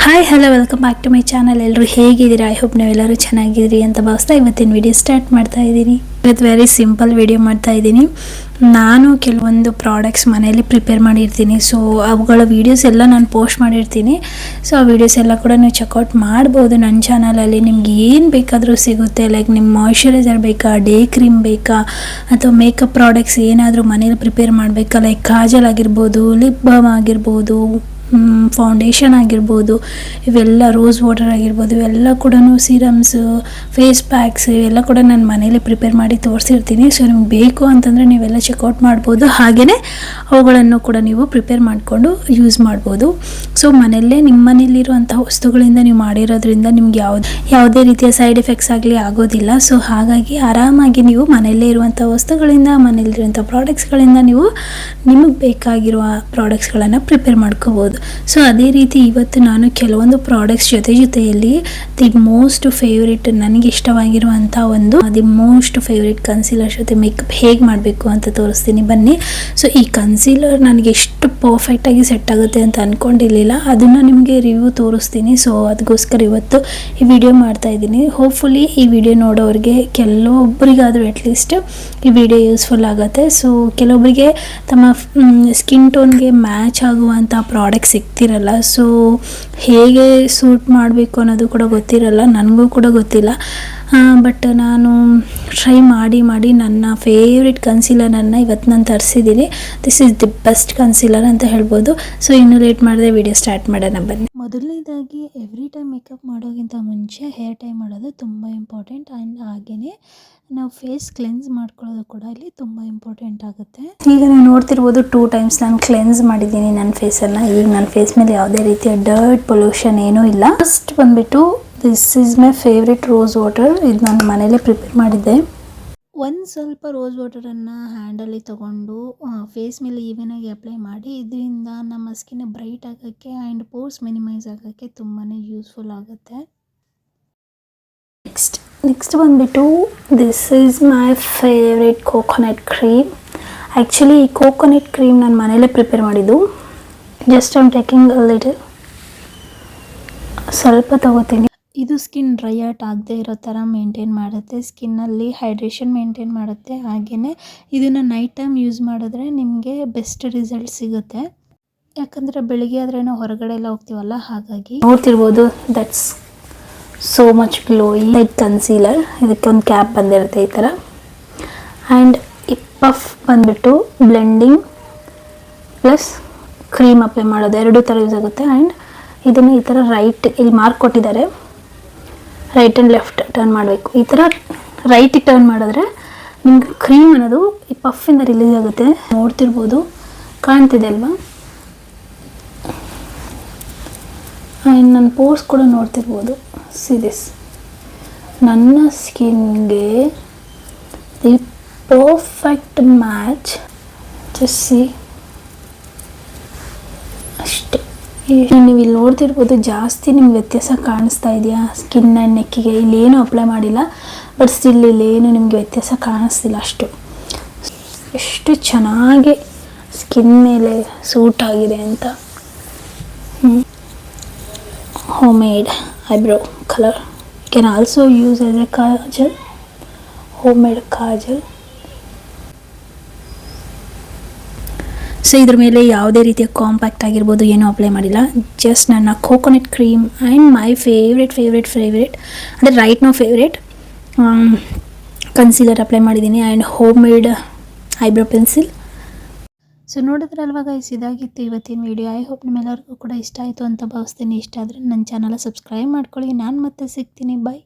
Hi hello welcome back to my channel. ಎಲ್ಲರೂ ಹೇಗಿದ್ದೀರಾ? I hope ನೀವೆಲ್ಲರೂ ಚೆನ್ನಾಗಿದ್ದೀರಿ ಅಂತ ಭಾವಿಸ್ತಾ ಇವತ್ತಿನ ವಿಡಿಯೋ ಸ್ಟಾರ್ಟ್ ಮಾಡ್ತಾ ಇದ್ದೀನಿ. ಇವತ್ತು ವೆರಿ ಸಿಂಪಲ್ ವಿಡಿಯೋ ಮಾಡ್ತಾ ಇದ್ದೀನಿ. ನಾನು ಕೆಲವೊಂದು ಪ್ರಾಡಕ್ಟ್ಸ್ ಮನೆಯಲ್ಲಿ ಪ್ರಿಪೇರ್ ಮಾಡಿರ್ತೀನಿ. ಸೊ ಅವುಗಳ ವೀಡಿಯೋಸ್ ಎಲ್ಲ ನಾನು ಪೋಸ್ಟ್ ಮಾಡಿರ್ತೀನಿ. ಸೊ ಆ ವೀಡಿಯೋಸ್ ಎಲ್ಲ ಕೂಡ ನೀವು ಚೆಕ್ಔಟ್ ಮಾಡ್ಬೋದು ನನ್ನ ಚಾನಲಲ್ಲಿ. ನಿಮ್ಗೆ ಏನು ಬೇಕಾದರೂ ಸಿಗುತ್ತೆ. ಲೈಕ್ ನಿಮ್ಮ ಮಾಯ್ಶ್ಚರೈಸರ್ ಬೇಕಾ, ಡೇ ಕ್ರೀಮ್ ಬೇಕಾ, ಅಥವಾ ಮೇಕಪ್ ಪ್ರಾಡಕ್ಟ್ಸ್ ಏನಾದರೂ ಮನೇಲಿ ಪ್ರಿಪೇರ್ ಮಾಡಬೇಕಾ, ಲೈಕ್ ಕಾಜಲ್ ಆಗಿರ್ಬೋದು, ಲಿಪ್ ಬಾಮ್ ಆಗಿರ್ಬೋದು, ಫೌಂಡೇಶನ್ ಆಗಿರ್ಬೋದು, ಇವೆಲ್ಲ ರೋಸ್ ವಾಟರ್ ಆಗಿರ್ಬೋದು, ಇವೆಲ್ಲ ಕೂಡ ಸೀರಮ್ಸು, ಫೇಸ್ ಪ್ಯಾಕ್ಸ್ ಇವೆಲ್ಲ ಕೂಡ ನಾನು ಮನೇಲಿ ಪ್ರಿಪೇರ್ ಮಾಡಿ ತೋರಿಸಿರ್ತೀನಿ. ಸೊ ನಿಮ್ಗೆ ಬೇಕು ಅಂತಂದರೆ ನೀವೆಲ್ಲ ಚೆಕ್ಔಟ್ ಮಾಡ್ಬೋದು. ಹಾಗೆಯೇ ಅವುಗಳನ್ನು ಕೂಡ ನೀವು ಪ್ರಿಪೇರ್ ಮಾಡಿಕೊಂಡು ಯೂಸ್ ಮಾಡ್ಬೋದು. ಸೊ ಮನೆಯಲ್ಲೇ ನಿಮ್ಮ ಮನೇಲಿರುವಂಥ ವಸ್ತುಗಳಿಂದ ನೀವು ಮಾಡಿರೋದ್ರಿಂದ ನಿಮ್ಗೆ ಯಾವುದೇ ರೀತಿಯ ಸೈಡ್ ಎಫೆಕ್ಟ್ಸ್ ಆಗಲಿ ಆಗೋದಿಲ್ಲ. ಸೊ ಹಾಗಾಗಿ ಆರಾಮಾಗಿ ನೀವು ಮನೆಯಲ್ಲೇ ಇರುವಂಥ ವಸ್ತುಗಳಿಂದ, ಮನೆಯಲ್ಲಿರುವಂಥ ಪ್ರಾಡಕ್ಟ್ಸ್ಗಳಿಂದ ನೀವು ನಿಮಗೆ ಬೇಕಾಗಿರುವ ಪ್ರಾಡಕ್ಟ್ಸ್ಗಳನ್ನು ಪ್ರಿಪೇರ್ ಮಾಡ್ಕೋಬೋದು. ಸೊ ಅದೇ ರೀತಿ ಇವತ್ತು ನಾನು ಕೆಲವೊಂದು ಪ್ರಾಡಕ್ಟ್ಸ್ ಜೊತೆಯಲ್ಲಿ ದಿ ಮೋಸ್ಟ್ ಫೇವ್ರೇಟ್, ನನಗೆ ಇಷ್ಟವಾಗಿರುವಂಥ ದಿ ಮೋಸ್ಟ್ ಫೇವ್ರೇಟ್ ಕನ್ಸೀಲರ್ ಜೊತೆ ಮೇಕಪ್ ಹೇಗೆ ಮಾಡಬೇಕು ಅಂತ ತೋರಿಸ್ತೀನಿ ಬನ್ನಿ. ಸೊ ಈ ಕನ್ಸೀಲರ್ ನನಗೆ ಎಷ್ಟು ಪರ್ಫೆಕ್ಟಾಗಿ ಸೆಟ್ ಆಗುತ್ತೆ ಅಂತ ಅಂದ್ಕೊಂಡಿರಲಿಲ್ಲ. ಅದನ್ನು ನಿಮಗೆ ರಿವ್ಯೂ ತೋರಿಸ್ತೀನಿ. ಸೊ ಅದಕ್ಕೋಸ್ಕರ ಇವತ್ತು ಈ ವಿಡಿಯೋ ಮಾಡ್ತಾ ಇದ್ದೀನಿ. ಹೋಪ್ಫುಲಿ ಈ ವಿಡಿಯೋ ನೋಡೋರಿಗೆ ಕೆಲವೊಬ್ಬರಿಗಾದರೂ ಅಟ್ಲೀಸ್ಟ್ ಈ ವಿಡಿಯೋ ಯೂಸ್ಫುಲ್ ಆಗುತ್ತೆ. ಸೊ ಕೆಲವೊಬ್ಬರಿಗೆ ತಮ್ಮ ಸ್ಕಿನ್ ಟೋನ್ಗೆ ಮ್ಯಾಚ್ ಆಗುವಂಥ ಪ್ರಾಡಕ್ಟ್ ಸಿಗ್ತಿರಲ್ಲ. ಸೊ ಹೇಗೆ ಸೂಟ್ ಮಾಡಬೇಕು ಅನ್ನೋದು ಕೂಡ ಗೊತ್ತಿರಲ್ಲ, ನನಗೂ ಕೂಡ ಗೊತ್ತಿಲ್ಲ. ಬಟ್ ನಾನು ಟ್ರೈ ಮಾಡಿ ನನ್ನ ಫೇವ್ರೆಟ್ ಕನ್ಸೀಲರನ್ನು ಇವತ್ತು ನಾನು ತರಿಸಿದ್ದೀನಿ. This is the best concealer ಅಂತ ಹೇಳ್ಬೋದು. ಸೊ ಇನ್ನು ಲೇಟ್ ಮಾಡಿದೆ ವಿಡಿಯೋ ಸ್ಟಾರ್ಟ್ ಮಾಡೋಣ ಬನ್ನಿ. ಮೊದಲನೇದಾಗಿ ಎವ್ರಿ ಟೈಮ್ ಮೇಕಪ್ ಮಾಡೋಕ್ಕಿಂತ ಮುಂಚೆ ಹೇರ್ ಟೈ ಮಾಡೋದು ತುಂಬ ಇಂಪಾರ್ಟೆಂಟ್. ಆ್ಯಂಡ್ ಹಾಗೆಯೇ ನಾವು ಫೇಸ್ ಕ್ಲೆನ್ಸ್ ಮಾಡ್ಕೊಳ್ಳೋದು ಕೂಡ ಇಲ್ಲಿ ತುಂಬ ಇಂಪಾರ್ಟೆಂಟ್ ಆಗುತ್ತೆ. ಈಗ ನೀವು ನೋಡ್ತಿರ್ಬೋದು 2 times ನಾನು ಕ್ಲೆನ್ಸ್ ಮಾಡಿದ್ದೀನಿ ನನ್ನ ಫೇಸನ್ನು. ಈಗ ನನ್ನ ಫೇಸ್ ಮೇಲೆ ಯಾವುದೇ ರೀತಿಯ ಡರ್ಟ್, ಪೊಲ್ಯೂಷನ್ ಏನೂ ಇಲ್ಲ. ಫಸ್ಟ್ ಬಂದುಬಿಟ್ಟು this is my favourite rose water. ಇದು ನಾನು ಮನೇಲೇ ಪ್ರಿಪೇರ್ ಮಾಡಿದ್ದೆ. ಒಂದು ಸ್ವಲ್ಪ ರೋಸ್ ವಾಟರನ್ನು ಹ್ಯಾಂಡಲ್ಲಿ ತೊಗೊಂಡು ಫೇಸ್ ಮೇಲೆ ಈವನಾಗಿ ಅಪ್ಲೈ ಮಾಡಿ, ಇದರಿಂದ ನಮ್ಮ ಸ್ಕಿನ್ ಬ್ರೈಟ್ ಆಗೋಕ್ಕೆ ಆ್ಯಂಡ್ ಪೋರ್ಸ್ ಮಿನಿಮೈಸ್ ಆಗೋಕ್ಕೆ ತುಂಬಾ ಯೂಸ್ಫುಲ್ ಆಗುತ್ತೆ. ನೆಕ್ಸ್ಟ್ ಬಂದುಬಿಟ್ಟು this is my favourite coconut cream. Actually ಈ ಕೋಕೋನಟ್ ಕ್ರೀಮ್ ನಾನು ಮನೇಲೇ ಪ್ರಿಪೇರ್ ಮಾಡಿದ್ದು. Just I'm taking a little, ಸ್ವಲ್ಪ ತಗೋತೀನಿ. ಇದು ಸ್ಕಿನ್ ಡ್ರೈ ಔಟ್ ಆಗದೆ ಇರೋ ಥರ ಮೇಂಟೈನ್ ಮಾಡುತ್ತೆ, ಸ್ಕಿನ್ನಲ್ಲಿ ಹೈಡ್ರೇಷನ್ ಮೇಂಟೈನ್ ಮಾಡುತ್ತೆ. ಹಾಗೆಯೇ ಇದನ್ನು ನೈಟ್ ಟೈಮ್ ಯೂಸ್ ಮಾಡಿದ್ರೆ ನಿಮಗೆ ಬೆಸ್ಟ್ ರಿಸಲ್ಟ್ ಸಿಗುತ್ತೆ. ಯಾಕಂದರೆ ಬೆಳಿಗ್ಗೆ ಆದರೆ ನಾವು ಹೊರಗಡೆ ಎಲ್ಲ ಹೋಗ್ತೀವಲ್ಲ, ಹಾಗಾಗಿ ನೋಡ್ತಿರ್ಬೋದು that's so much glowing like concealer. ಇದಕ್ಕೊಂದು ಕ್ಯಾಪ್ ಬಂದಿರುತ್ತೆ ಈ ಥರ. ಆ್ಯಂಡ್ ಈ ಪಫ್ ಬಂದುಬಿಟ್ಟು ಬ್ಲೆಂಡಿಂಗ್ ಪ್ಲಸ್ ಕ್ರೀಮ್ ಅಪ್ಲೈ ಮಾಡೋದು, ಎರಡೂ ಥರ ಯೂಸ್ ಆಗುತ್ತೆ. ಆ್ಯಂಡ್ ಇದನ್ನು ಈ ಥರ ಇಲ್ಲಿ ಮಾರ್ಕ್ ಕೊಟ್ಟಿದ್ದಾರೆ, ರೈಟ್ ಆ್ಯಂಡ್ ಲೆಫ್ಟ್ ಟರ್ನ್ ಮಾಡಬೇಕು. ಈ ಥರ ರೈಟಿಗೆ ಟರ್ನ್ ಮಾಡಿದ್ರೆ ನಿಮ್ಗೆ ಕ್ರೀಮ್ ಅನ್ನೋದು ಈ ಪಫಿಂದ ರಿಲೀಸ್ ಆಗುತ್ತೆ. ನೋಡ್ತಿರ್ಬೋದು, ಕಾಣ್ತಿದೆ ಅಲ್ವಾ? ಆ್ಯಂಡ್ ನನ್ನ ಪೋರ್ಸ್ ಕೂಡ ನೋಡ್ತಿರ್ಬೋದು. ಸಿ ದಿಸ್, ನನ್ನ ಸ್ಕಿನ್ಗೆ the perfect match. Just see, ಅಷ್ಟೇ. ನೀವು ಇಲ್ಲಿ ನೋಡ್ತಿರ್ಬೋದು, ಜಾಸ್ತಿ ನಿಮ್ಗೆ ವ್ಯತ್ಯಾಸ ಕಾಣಿಸ್ತಾ ಇದೆಯಾ ಸ್ಕಿನ್ ಆ್ಯಂಡ್ ನೆಕ್ಕಿಗೆ? ಇಲ್ಲೇನು ಅಪ್ಲೈ ಮಾಡಿಲ್ಲ, ಬಟ್ ಸ್ಟಿಲ್ ಇಲ್ಲೇನು ನಿಮಗೆ ವ್ಯತ್ಯಾಸ ಕಾಣಿಸ್ತಿಲ್ಲ. ಎಷ್ಟು ಚೆನ್ನಾಗಿ ಸ್ಕಿನ್ ಮೇಲೆ ಸೂಟ್ ಆಗಿದೆ ಅಂತ. Homemade eyebrow colour, you can also use as a kajal, homemade kajal. So ಇದ್ರ ಮೇಲೆ ಯಾವುದೇ ರೀತಿಯ ಕಾಂಪ್ಯಾಕ್ಟ್ ಆಗಿರ್ಬೋದು ಏನೂ ಅಪ್ಲೈ ಮಾಡಿಲ್ಲ. ಜಸ್ಟ್ ನನ್ನ coconut cream and my favourite ಅಂದರೆ right no favourite concealer apply ಮಾಡಿದ್ದೀನಿ. And home made eyebrow pencil. So ನೋಡಿದ್ರಲ್ವ ಗೈಸ್, ಇದಾಗಿತ್ತು ಇವತ್ತಿನ ವಿಡಿಯೋ. ಐ ಹೋಪ್ ನಿಮ್ಮೆಲ್ಲರಿಗೂ ಕೂಡ ಇಷ್ಟ ಆಯಿತು ಅಂತ ಭಾವಿಸ್ತೀನಿ. ಇಷ್ಟ ಆದರೆ ನನ್ನ ಚಾನಲ್ ಸಬ್ಸ್ಕ್ರೈಬ್ ಮಾಡ್ಕೊಳ್ಳಿ. ನಾನು ಮತ್ತೆ ಸಿಗ್ತೀನಿ. ಬೈ.